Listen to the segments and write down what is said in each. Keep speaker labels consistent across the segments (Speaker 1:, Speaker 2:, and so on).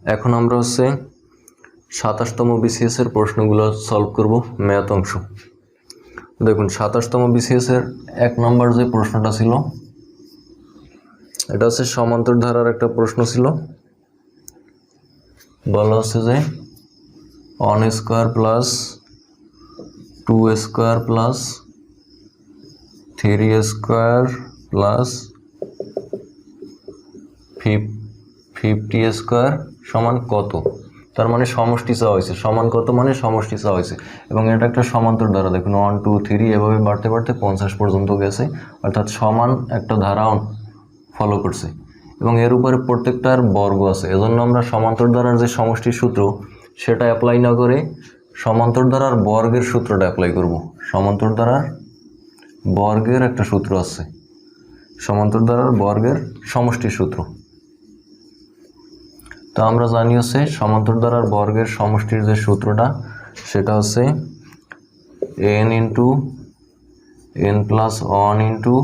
Speaker 1: এখন আমরা 27তম BCS এর প্রশ্নগুলো সলভ করব ম্যাথ অংশ। দেখুন 27তম BCS এর 1 নম্বর যে প্রশ্নটা ছিল এটা সমান্তর ধারার একটা প্রশ্ন ছিল। বলা হচ্ছে যে 1 square plus 2 square plus 3 square plus 50 square সমান কত। তার মানে সমষ্টি চাওয়া হয়েছে, সমান কত মানে সমষ্টি চাওয়া হয়েছে। এবং এটা একটা সমান্তর ধারা, দেখুন 1 2 3 এভাবে বাড়তে বাড়তে 50 পর্যন্ত গেছে, অর্থাৎ সমান একটা ধারা ফলো করছে এবং এর উপরে প্রত্যেকটার বর্গ আছে। এজন্য আমরা সমান্তর ধারার যে সমষ্টির সূত্র সেটা অ্যাপ্লাই না করে সমান্তর ধারার বর্গের সূত্রটা অ্যাপ্লাই করব। সমান্তর ধারার বর্গের একটা সূত্র আছে, সমান্তর ধারার বর্গের সমষ্টির সূত্র। তো আমরা জানি সমান্তর ধারার বর্গের সমষ্টির যে সূত্রটা সেটা n into n plus 1 into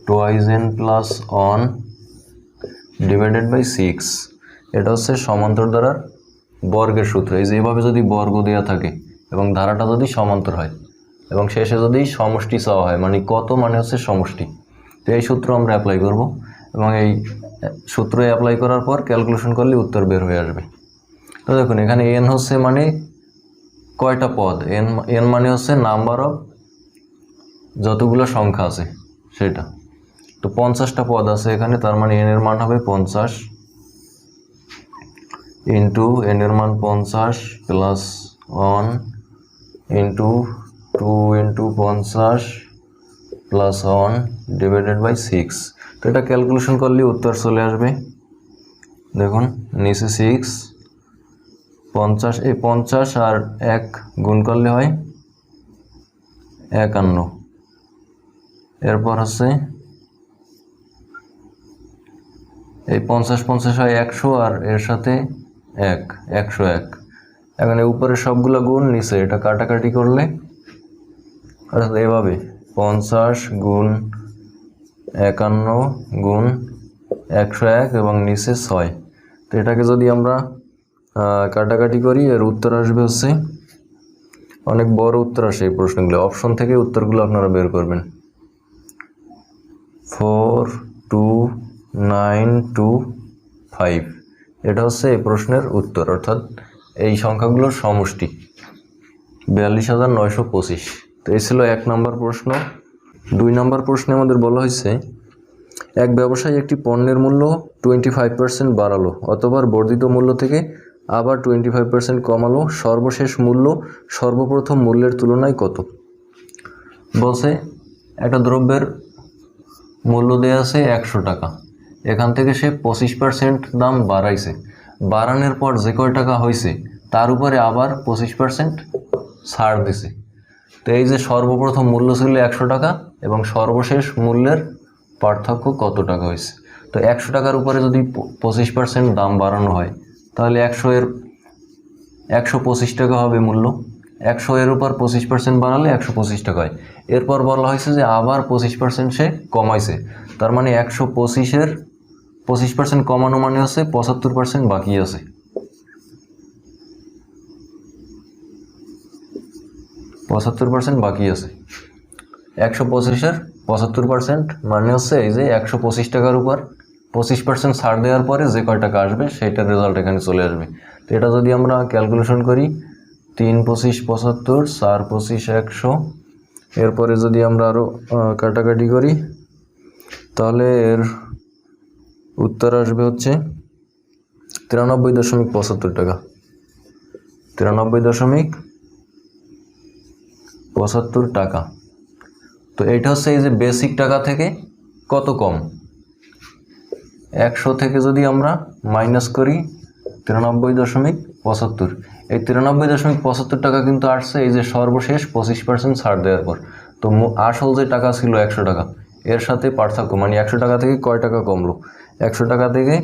Speaker 1: twice n plus 1 divided by 6। এটা সমান্তর ধারার বর্গের সূত্র। এই যে এভাবে যদি বর্গ দেওয়া থাকে এবং ধারাটা যদি সমান্তর হয় এবং শেষে যদি সমষ্টি চাওয়া হয়, মানে কত মানে সমষ্টি, তো এই সূত্র আমরা অ্যাপ্লাই করব এবং এই সূত্র অ্যাপ্লাই করার পর ক্যালকুলেশন করলে উত্তর বের হয়ে আসবে। তো দেখুন এখানে n মানে কয়টা পদ, n মানে নাম্বার অফ যতগুলো সংখ্যা আছে সেটা। তো 50টা পদ আছে এখানে, তার মানে n এর মান হবে 50 ইন্টু n এর মান 50 plus 1 into 2 into 50 plus 1 divided by 6। তো এটা ক্যালকুলেশন করলে উত্তর চলে আসবে। দেখুন নিচে 6, 50 এই 50 আর 1 গুণ করলে হয় 51। এরপর এই 50 50 হয় 100 আর এর সাথে 101। এখন এই উপরে সবগুলো গুণ, নিচে এটা কাটাকাটি করলে অর্থাৎ এভাবে 50 গুণ 51 গুণ 101 এবং নিচে 6। তো এটাকে যদি আমরা কাটাকাটি করি এর উত্তর আসবে অনেক বড় উত্তর আসে এই প্রশ্নগুলো। অপশন থেকে উত্তরগুলো আপনারা বের করবেন। 42925 এটা এই প্রশ্নের উত্তর, অর্থাৎ এই সংখ্যাগুলোর সমষ্টি 42,925। তো এই ছিল 1 নম্বর প্রশ্ন। 2 নম্বর প্রশ্নে আমাদের বলা হয়েছে এক ব্যবসায়ী একটি পণ্যের মূল্য 25% বাড়ালো অথবা বর্ধিত মূল্য থেকে আবার 25% কমালো, সর্বশেষ মূল্য সর্বপ্রথম মূল্যের তুলনায় কত। বলছে একটা দ্রব্যের মূল্য দেওয়া আছে 100 টাকা, এখান থেকে সে 25% দাম বাড়াইছে, বাড়ানোর পর যে কয় টাকা হয়েছে তার উপরে আবার 25% ছাড় দিছে। তো এই যে সর্বপ্রথম মূল্য ছিল 100 টাকা এবং সর্বশেষ মূল্যের পার্থক্য কত টাকা হয়েছে। তো 100 টাকার উপরে যদি 25% দাম বাড়ানো হয় তাহলে 125 টাকা হবে মূল্য। 100 এর উপর 25% বাড়ালে 125 টাকা হয়। এরপর বলা হয়েছে যে আবার 25% সে কমাইছে, তার মানে 125-এর 25% কমানো মানে 75% বাকি আছে। বাকি আছে 125-এর 75% মানে এই যে 125 টাকার উপর 25% ছাড় দেওয়ার পরে যে কয় টাকা আসবে সেইটার রেজাল্ট এখানে চলে আসবে। তো এটা যদি আমরা ক্যালকুলেশন করি 3 25 75, 4 25 100, এরপরে যদি আমরা আরও কাটাকাটি করি তাহলে এর উত্তর আসবে 93.75 টাকা। 93.75 টাকা। তো এটা এই যে বেসিক টাকা থেকে কত কম, 100 থেকে যদি আমরা মাইনাস করি 93.75, এই 93.75 টাকা কিন্তু আসছে এই যে সর্বশেষ 25% ছাড় দেওয়ার পর। তো আসল যে টাকা ছিল 100 টাকা এর সাথে পার্থক্য, মানে 100 টাকা থেকে কয় টাকা কমলো, 100 টাকা থেকে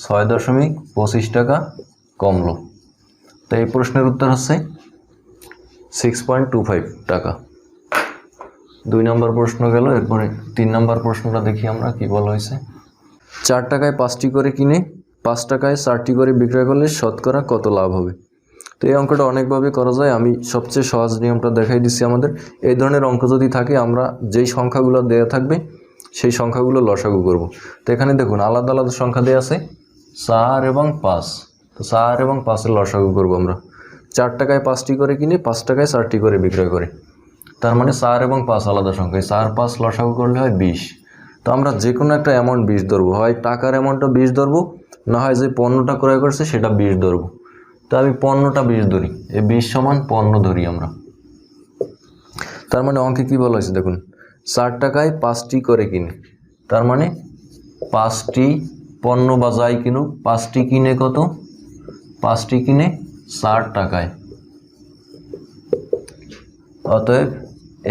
Speaker 1: 6.25 টাকা কমলো। তো এই প্রশ্নের উত্তর 6.25 টাকা। 2 নম্বর প্রশ্ন গেল। এরপরে 3 নম্বর প্রশ্নটা দেখি আমরা কি বলা হয়েছে। 4 টাকায় 5টি করে কিনে 5 টাকায় 4টি করে বিক্রয় করলে শতকরা কত লাভ হবে। তো এই অঙ্কটা অনেকভাবে করা যায়, আমি সবচেয়ে সহজ নিয়মটা দেখাই দিচ্ছি আমাদের। এই ধরনের অঙ্ক যদি থাকে আমরা যেই সংখ্যাগুলো দেয়া থাকবে সেই সংখ্যাগুলো লসাগু করব। তো এখানে দেখুন আলাদা আলাদা সংখ্যা দেওয়া আছে 4 এবং 5। তো 4 এবং 5-এর লসাগু করব আমরা। 4 টাকায় 5টি করে কিনে 5 টাকায় 4টি করে বিক্রয় করে, তার মানে 4 এবং 5 আলাদা সংখ্যা। 4 5 লসাগু করলে হয় 20। তো আমরা যে কোনো একটা অ্যামাউন্ট 20 ধরবো, হয় টাকার অ্যামাউন্টটা 20 ধরবো, না হয় যে পণ্যটা ক্রয় করছে সেটা 20 ধরবো। তো আমি পণ্যটা 20 ধরি, এই 20 সমান পণ্য ধরি আমরা। তার মানে অঙ্কে কী বলা হয়েছে দেখুন, 4 টাকায় 5টি করে কিনে, তার মানে 5টি পণ্য বা যাই কিনুক 5টি কিনে কত, 5টি কিনে 4 টাকায়। অতএব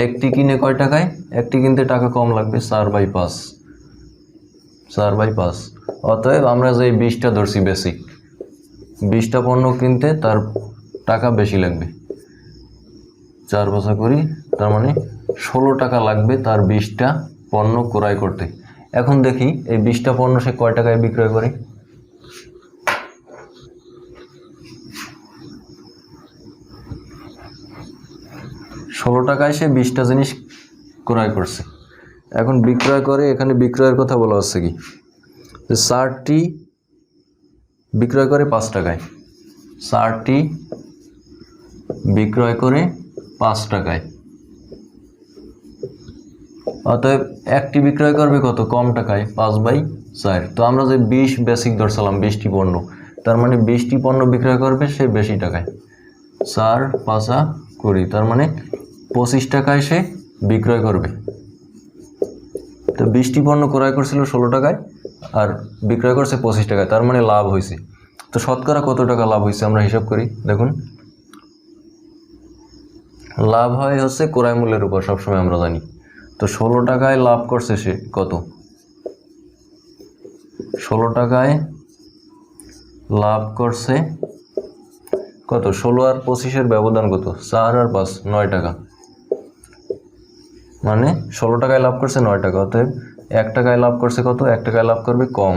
Speaker 1: একটি কিনে কয় টাকায়, একটি কিনতে টাকা কম লাগবে 4/5, 4/5। অতএব আমরা যে 20টা ধরছি বেসিক, 20টা পণ্য কিনতে তার টাকা বেশি লাগবে, 4 বছর করি, তার মানে 16 টাকা লাগবে তার 20টা পণ্য ক্রয় করতে। এখন দেখি এই 20টা পণ্য সে কয় টাকায় বিক্রয় করে। ষোলো টাকায় সে 20টা জিনিস ক্রয় করছে। এখন বিক্রয় করে, এখানে বিক্রয়ের কথা বলা হচ্ছে কি, যে 4টি বিক্রয় করে 5 টাকায়, 4টি বিক্রয় করে 5 টাকায়। অতএব একটি বিক্রয় করবে কত, কম টাকায়, 5/4। তো আমরা যে 20 বেসিক ধরছিলাম 20টি পণ্য, তার মানে 20টি পণ্য বিক্রয় করবে সে বেশি টাকায়, 4 5 20, তার মানে 25 টাকায় সে বিক্রয় করবে। তো 20টি পণ্য ক্রয় করছিল 16 টাকায় আর বিক্রয় করছে 25 টাকায়, তার মানে লাভ হয়েছে। তো শতকরা কত টাকা লাভ হয়েছে আমরা হিসাব করি। দেখুন লাভ হয় হচ্ছে ক্রয় মূল্যের উপর, সবসময় আমরা জানি। তো 16 টাকায় লাভ করছে সে কত, 16 টাকায় লাভ করছে কত, 16 আর 25-এর ব্যবধান কত, 4 আর 5 9 টাকা, মানে 16 টাকায় লাভ করছে 9 টাকা। অতএব 1 টাকায় লাভ করছে কত, 1 টাকায় লাভ করবে কম।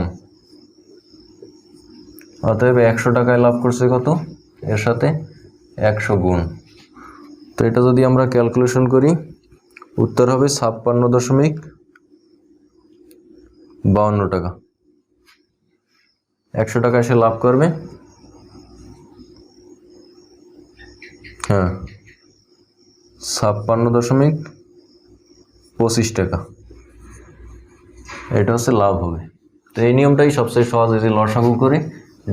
Speaker 1: অতএব 100 টাকায় লাভ করছে কত, এর সাথে 100 গুণ। তো এটা যদি আমরা ক্যালকুলেশন করি উত্তর হবে 56.52 টাকা। 100 টাকায় সে লাভ করবে, হ্যাঁ 56.25 টাকা, এটা হচ্ছে লাভ হবে। তো এই নিয়মটাই সবচেয়ে সহজ, যে লসাগু করে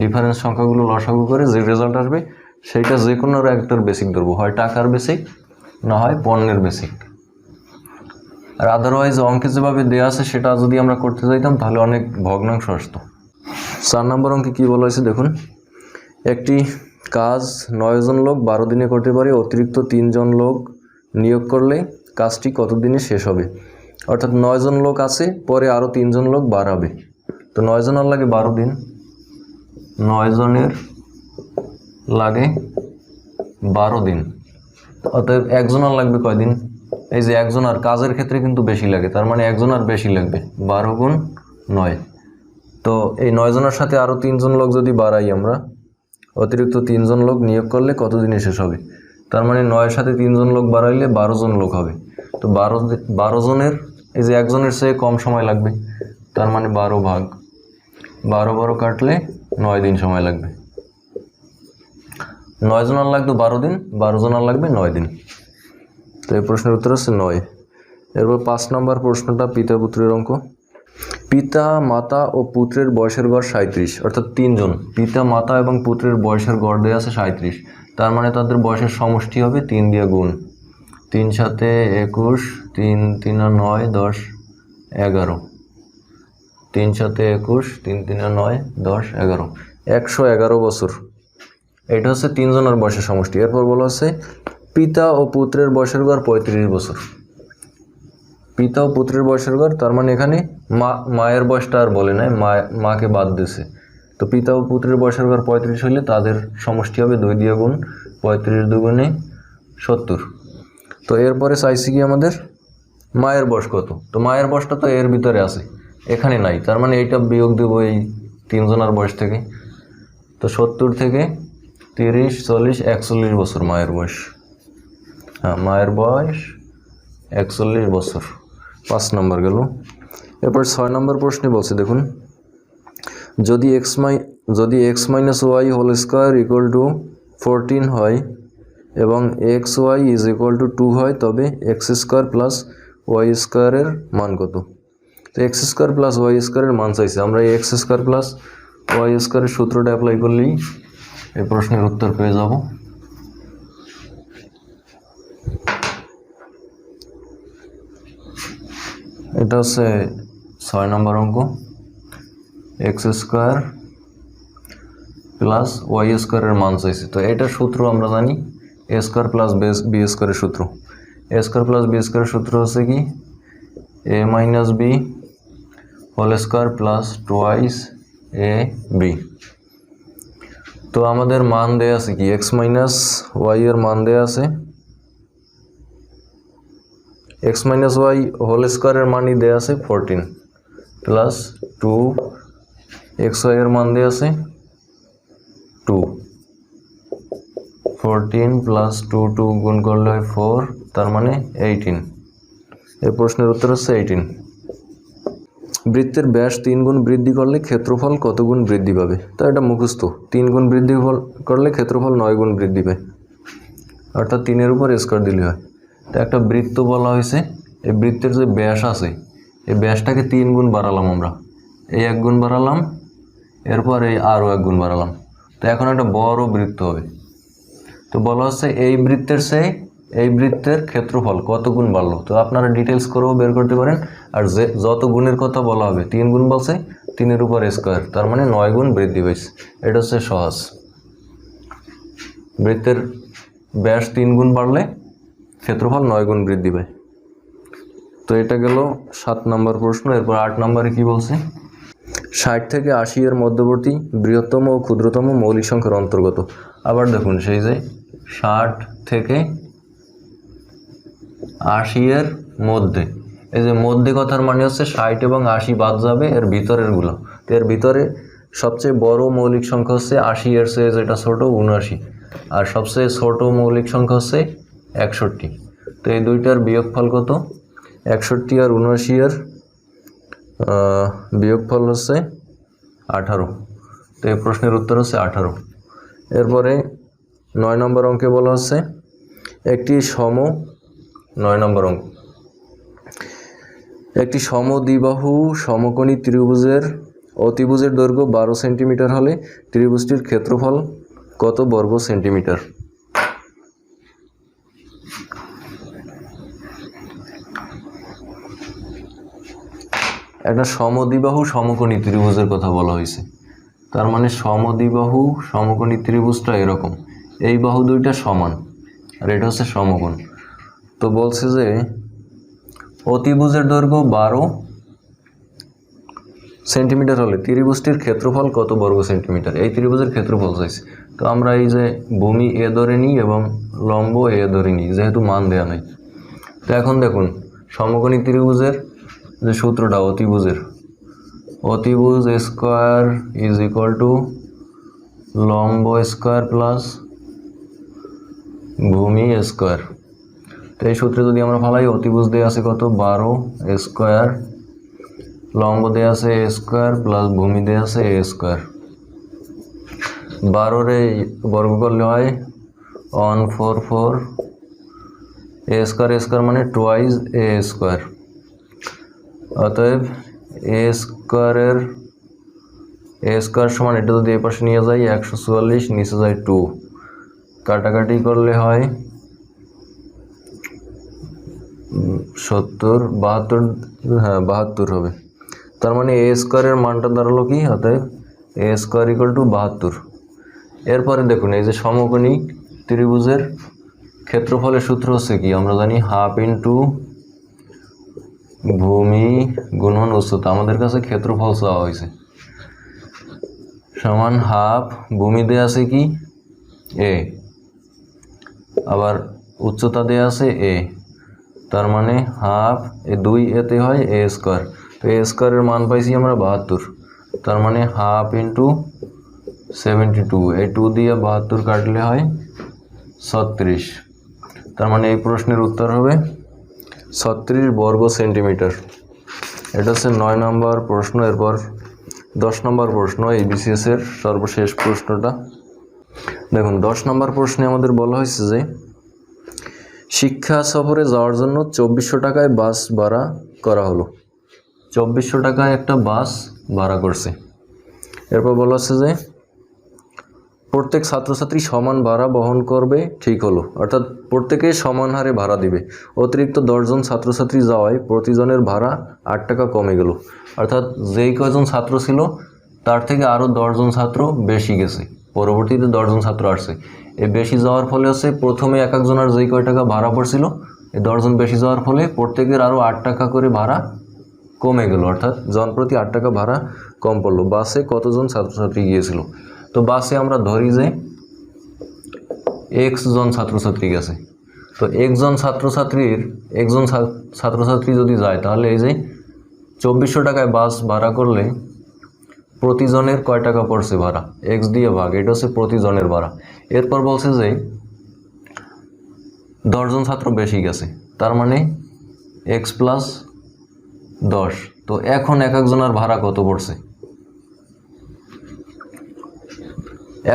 Speaker 1: ডিফারেন্স সংখ্যাগুলো লসাগু করে যে রেজাল্ট আসবে সেইটা যে কোনো একটার বেসিক ধরবো, হয় টাকার বেসিক না হয় পণ্যের বেসিক। আর আদারওয়াইজ অঙ্কে যেভাবে দেওয়া আছে সেটা যদি আমরা করতে যাইতাম তাহলে অনেক ভগ্নাংশ আসতো। 4 নম্বর অঙ্কে কী বলা হয়েছে দেখুন, একটি কাজ 9 জন লোক 12 দিনে করতে পারে, অতিরিক্ত 3 জন লোক নিয়োগ করলে কাজটি কত দিনে শেষ হবে। অর্থাৎ 9 জন লোক আছে, পরে আরও 3 জন লোক বাড়াবে। তো 9 জনের লাগে 12 দিন, 9 জনের লাগে 12 দিন। অতএব একজনের লাগবে কয়দিন, এই যে একজনের কাজের ক্ষেত্রে কিন্তু বেশি লাগে, তার মানে একজনের বেশি লাগবে, 12 গুণ 9। তো এই 9 জনের সাথে আরও 3 জন লোক যদি বাড়াই আমরা, অতিরিক্ত 3 জন লোক নিয়োগ করলে কত দিনে শেষ হবে। তার মানে 9-এর সাথে 3 জন লোক বাড়াইলে 12 জন লোক হবে। তো 12 জনের, এই যে একজনের চেয়ে কম সময় লাগবে, তার মানে 12 ভাগ 12 কাটলে 9 দিন সময় লাগবে। 9 জনের লাগবে 12 দিন, 12 জনের লাগবে 9 দিন। তো এই প্রশ্নের উত্তর হচ্ছে 9। এরপর 5 নম্বর প্রশ্নটা পিতা পুত্রের অঙ্ক। পিতা মাতা ও পুত্রের বয়সের গড় 37, অর্থাৎ 3 জন পিতা মাতা এবং পুত্রের বয়সের গড় দেওয়া আছে 37। তার মানে তাদের বয়সের সমষ্টি হবে 3 দিয়ে গুণ, 3 সাথে 21, 3 3 9 10 11, 3 সাথে 21, 3 3 9 10 11, 111 বছর। এটা হচ্ছে 3 জনের বয়সের সমষ্টি। এরপর বলা হচ্ছে পিতা ও পুত্রের বয়সের গড় 35 বছর। পিতা ও পুত্রের বয়সের গড়, তার মানে এখানে মায়ের বয়সটা আর বলে নাই, মাকে বাদ দিয়েছে। তো পিতা ও পুত্রের বয়সের গড় 35 হলে তাদের সমষ্টি হবে 2 দিয়ে গুণ, 35 দুগুণে 70। তো এরপরে চাইছি কি আমাদের মায়ের বয়স কত। তো মায়ের বয়সটা তো এর ভিতরে আছে, এখানে নাই, তার মানে এইটা বিয়োগ দেবো এই তিনজনের বয়স থেকে। তো 70 থেকে 30, 40, 41 বছর মায়ের বয়স। হ্যাঁ, মায়ের বয়স 41 বছর। 5 নম্বর গেল। এরপর 6 নম্বর প্রশ্নে বলছে দেখুন, যদি x minus y whole square equal to 14 হয় এবং x y is equal to 2 হয়, তবে এক্স স্কোয়ার প্লাস ওয়াই স্কোয়ারের মান কত? তো এক্স স্কোয়ার প্লাস ওয়াই স্কোয়ারের মান চাইছে। আমরা এই এক্স স্কোয়ার প্লাস ওয়াই স্কোয়ারের সূত্রটা অ্যাপ্লাই করলেই এই প্রশ্নের উত্তর পেয়ে যাব। এটা হচ্ছে 6 নম্বর অঙ্ক। এক্স স্কোয়ার প্লাস ওয়াই স্কোয়ারের মান চাইছে। তো এটার সূত্র আমরা জানি, এ স্কোয়ার প্লাস বি স্কোয়ারের সূত্র। এ স্কোয়ার প্লাস বি স্কোয়ারের সূত্র হচ্ছে কি, A minus B whole square plus twice A B. তো আমাদের মান দেয়া আছে কি, এক্স মাইনাস ওয়াই এর মান দেয়া আছে, এক্স মাইনাস ওয়াই হোল স্কোয়ারের মানই দেয়া আছে 14 প্লাস 2 এক্স ওয়াই এর মান দেয়া আছে 2। 14 প্লাস 2 গুণ করলে হয় 4, তার মানে 18। এই প্রশ্নের উত্তর হচ্ছে 18। বৃত্তের ব্যাস 3 গুণ বৃদ্ধি করলে ক্ষেত্রফল কত গুণ বৃদ্ধি পাবে? তো এটা মুখস্থ। 3 গুণ বৃদ্ধি করলে ক্ষেত্রফল 9 গুণ বৃদ্ধি পায়, অর্থাৎ 3-এর উপর স্কোয়ার দিলে হয়। তো একটা বৃত্ত বলা হয়েছে, এই বৃত্তের যে ব্যাস আছে, এই ব্যাসটাকে 3 গুণ বাড়ালাম আমরা, এই 1 গুণ বাড়ালাম, এরপর এই আরও 1 গুণ বাড়ালাম। তো এখন একটা বড় বৃত্ত হবে। তো বলা হচ্ছে এই বৃত্তের ক্ষেত্রফল কত গুণ বাড়লো। তো আপনারা ডিটেলস করেও বের করতে পারেন। আর যে যত গুণের কথা বলা হবে, 3 গুণ বলছে, 3-এর উপর স্কোয়ার, তার মানে 9 গুণ বৃদ্ধি পাইছে। এটা হচ্ছে সহজ। বৃত্তের ব্যাস 3 গুণ বাড়লে ক্ষেত্রফল 9 গুণ বৃদ্ধি পায়। তো এটা গেল 7 নম্বর প্রশ্ন। এরপর 8 নম্বরে কি বলছে, 60 থেকে 80 এর মধ্যবর্তী বৃহত্তম ও ক্ষুদ্রতম মৌলিক সংখ্যার অন্তর্গত। আবার দেখুন, সেই যে 60 থেকে 80 এর মধ্যে, এই যে মধ্যে কথার মানে হচ্ছে 60 এবং 80 বাদ যাবে, এর ভিতরের গুলো। তো এর ভিতরে সবচেয়ে বড় মৌলিক সংখ্যা হচ্ছে 80, এর চেয়ে যেটা ছোট 79, আর সবচেয়ে ছোট মৌলিক সংখ্যা হচ্ছে 61। তো এই দুইটার বিয়োগফল কত? 61 আর 79 এর বিয়োগফল হচ্ছে 18। তো এই প্রশ্নের উত্তর হচ্ছে 18। এরপরে 9 নম্বর অঙ্কে বলা হচ্ছে, একটি 9 নম্বর অঙ্ক, একটি সমদ্বিবাহু সমকোণী ত্রিভুজের অতিভুজের দৈর্ঘ্য 12 সেন্টিমিটার হলে ত্রিভুজটির ক্ষেত্রফল কত বর্গ সেন্টিমিটার? একটা সমদ্বিবাহু সমকোণী ত্রিভুজের কথা বলা হয়েছে। তার মানে সমদ্বিবাহু সমকোণী ত্রিভুজটা এরকম, এই বাহু দুইটা সমান আর এটা হচ্ছে সমকোণ। তো বলছে যে অতিভুজের দৈর্ঘ্য 12 সেন্টিমিটার হলে ত্রিভুজটির ক্ষেত্রফল কত বর্গ সেন্টিমিটার? এই ত্রিভুজের ক্ষেত্রফল চাইছে। তো আমরা এই যে ভূমি এ ধরে নিই এবং লম্ব এ ধরে নিই, যেহেতু মান দেওয়া নেই। তো এখন দেখুন, সমকোণী ত্রিভুজের যে সূত্রটা, অতিভুজ স্কোয়ার ইজ ইকুয়াল টু লম্ব স্কোয়ার প্লাস ভূমি স্কোয়ার। তো এই সূত্রে যদি আমরা ফালাই, অতিভুজ দেওয়া আছে কত, 12 স্কোয়ার, লম্ব দেওয়া আছে এ স্কোয়ার প্লাস ভূমি দেওয়া আছে এ স্কোয়ার। 12 বর্গ করলে হয় 144, এ স্কোয়ার মানে টোয়াইস এ স্কোয়ার। অতএব এ স্কোয়ার সমান, এটা যদি এই পাশে নিয়ে যাই 144, নিচে যায় 2, কাটাকাটি করলে হয় 70, 72, হ্যাঁ 72 হবে। তার মানে এ স্কোয়ারের মানটা দাঁড়ালো কি, অতএব এ স্কোয়ার ইকুয়াল টু 72। এরপরে দেখুন, এই যে সমকোণী ত্রিভুজের ক্ষেত্রফলের সূত্র হচ্ছে কি, আমরা জানি হাফ ইন্টু ভূমি গুণন উচ্চতা। আমাদের কাছে ক্ষেত্রফল চাওয়া হয়েছে, সমান হাফ, ভূমি দেয়া আছে কি এ, আবার উচ্চতা দেয়া আছে এ, তার মানে হাফ, এ 2 এতে হয় এ স্কোয়ার। তো এ স্কোয়ারের মান পাইছি আমরা 72। তার মানে হাফ ইন্টু 72, এই 2 দিয়ে 72 কাটলে হয় 36। তার মানে এই প্রশ্নের উত্তর হবে 36 বর্গ সেন্টিমিটার। এটা হচ্ছে 9 নম্বর প্রশ্ন। এরপর 10 নম্বর প্রশ্ন, এই বিসিএস এর সর্বশেষ প্রশ্নটা দেখুন। 10 নম্বর প্রশ্নে আমাদের বলা হয়েছে যে শিক্ষা সফরে যাওয়ার জন্য 2400 টাকায় বাস ভাড়া করা হলো। 2400 টাকায় একটা বাস ভাড়া করছে। এরপর বলা হচ্ছে যে প্রত্যেক ছাত্রছাত্রী সমান ভাড়া বহন করবে, ঠিক হলো, অর্থাৎ প্রত্যেকে সমান হারে ভাড়া দিবে। অতিরিক্ত 10 জন ছাত্রছাত্রী যাওয়ায় প্রতিজনের ভাড়া 8 টাকা কমে গেল, অর্থাৎ যেই কয়জন ছাত্র ছিল তার থেকে আরও 10 জন ছাত্র বেশি গেছে, পরবর্তীতে 10 জন ছাত্র আসছে। এই বেশি যাওয়ার ফলে হচ্ছে প্রথমে এক একজনের যেই কয় টাকা ভাড়া পড়ছিল, এই 10 জন বেশি যাওয়ার ফলে প্রত্যেকের আরও 8 টাকা করে ভাড়া কমে গেল, অর্থাৎ জনপ্রতি 8 টাকা ভাড়া কম পড়লো। বাসে কতজন ছাত্রছাত্রী গিয়েছিল? তো বাসে আমরা ধরি যে x জন ছাত্রছাত্রী গেছে। তো একজন ছাত্রছাত্রী যদি যায় তাহলে এই যে 2400 টাকায় বাস ভাড়া করলে প্রতিজনের কয় টাকা পড়ছে ভাড়া, x দিয়ে ভাগ, এটা হচ্ছে প্রতিজনের ভাড়া। এরপর বলছে যে 10 জন ছাত্র বেশি গেছে, তার মানে x প্লাস 10। তো এখন এক একজনের ভাড়া কত পড়ছে?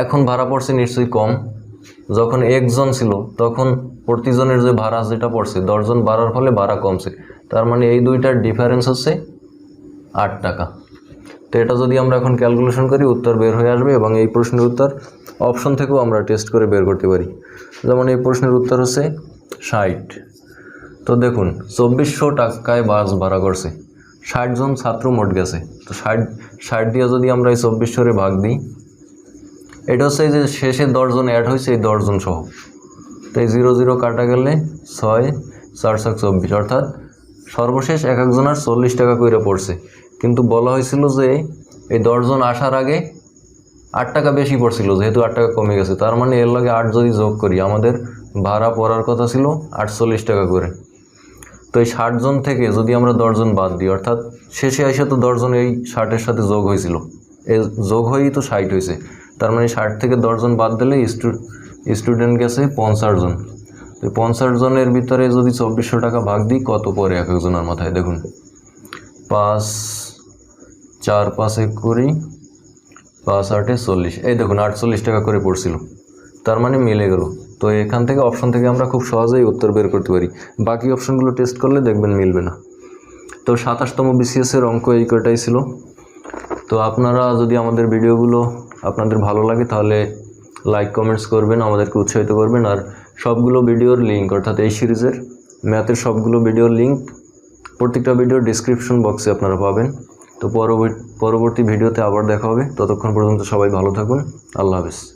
Speaker 1: এখন ভাড়া পড়ছে নিশ্চয়ই কম। যখন একজন ছিল তখন প্রতিজনের যে ভাড়া যেটা পড়ছে, 10 জন বাড়ার ফলে ভাড়া কমছে, তার মানে এই দুইটার ডিফারেন্স হচ্ছে 8 টাকা। তো এটা যদি আমরা এখন ক্যালকুলেশন করি উত্তর বের হয়ে আসবে, এবং এই প্রশ্নের উত্তর অপশন থেকেও আমরা টেস্ট করে বের করতে পারি। যেমন এই প্রশ্নের উত্তর হচ্ছে 60। তো দেখুন 2400 টাকায় বাস ভাড়া করছে, 60 জন ছাত্র মোট গেছে। তো 60 দিয়ে যদি আমরা এই 2400 ভাগ দিই, এটা হচ্ছে যে শেষে 10 জন অ্যাড হয়েছে, এই 10 জন সহ। তো এই 0 0 কাটা গেলে 6 4 7 24, অর্থাৎ সর্বশেষ এক একজনের 40 টাকা করে পড়ছে। কিন্তু বলা হয়েছিল যে এই 10 জন আসার আগে 8 টাকা বেশি পড়ছিল, যেহেতু 8 টাকা কমে গেছে, তার মানে এর লগে 8 যদি যোগ করি আমাদের ভাড়া পড়ার কথা ছিল 48 টাকা করে। তো এই 60 জন থেকে যদি আমরা 10 জন বাদ দিই, অর্থাৎ শেষে এসে তো 10 জন এই 60-এর সাথে যোগ হয়েছিল, এই যোগ হয়েই তো 60 হয়েছে। তার মানে 60 থেকে 10 জন বাদ দিলে স্টুডেন্ট গেছে 50 জন। তো 50 জনের ভিতরে যদি 2400 টাকা ভাগ দিই, কত পড়ে এক একজনের মাথায়? দেখুন 5 4 5 20 5 8 40, এই দেখুন 48 টাকা করে পড়ছিল, তার মানে মিলে গেল। তো এখান থেকে অপশন থেকে আমরা খুব সহজেই উত্তর বের করতে পারি। বাকি অপশনগুলো টেস্ট করলে দেখবেন মিলবে না। তো 27তম বিসিএস এর অঙ্ক এই কয়টাই ছিল। তো আপনারা যদি আমাদের ভিডিওগুলো আপনাদের ভালো লাগে তাহলে লাইক কমেন্টস করবেন, আমাদেরকে উৎসাহিত করবেন। আর সবগুলো ভিডিওর লিঙ্ক, অর্থাৎ এই সিরিজের ম্যাথের সবগুলো ভিডিওর লিঙ্ক প্রত্যেকটা ভিডিওর ডিসক্রিপশন বক্সে আপনারা পাবেন। তো পরবর্তী ভিডিওতে আবার দেখা হবে। ততক্ষণ পর্যন্ত সবাই ভালো থাকুন। আল্লাহ হাফেজ।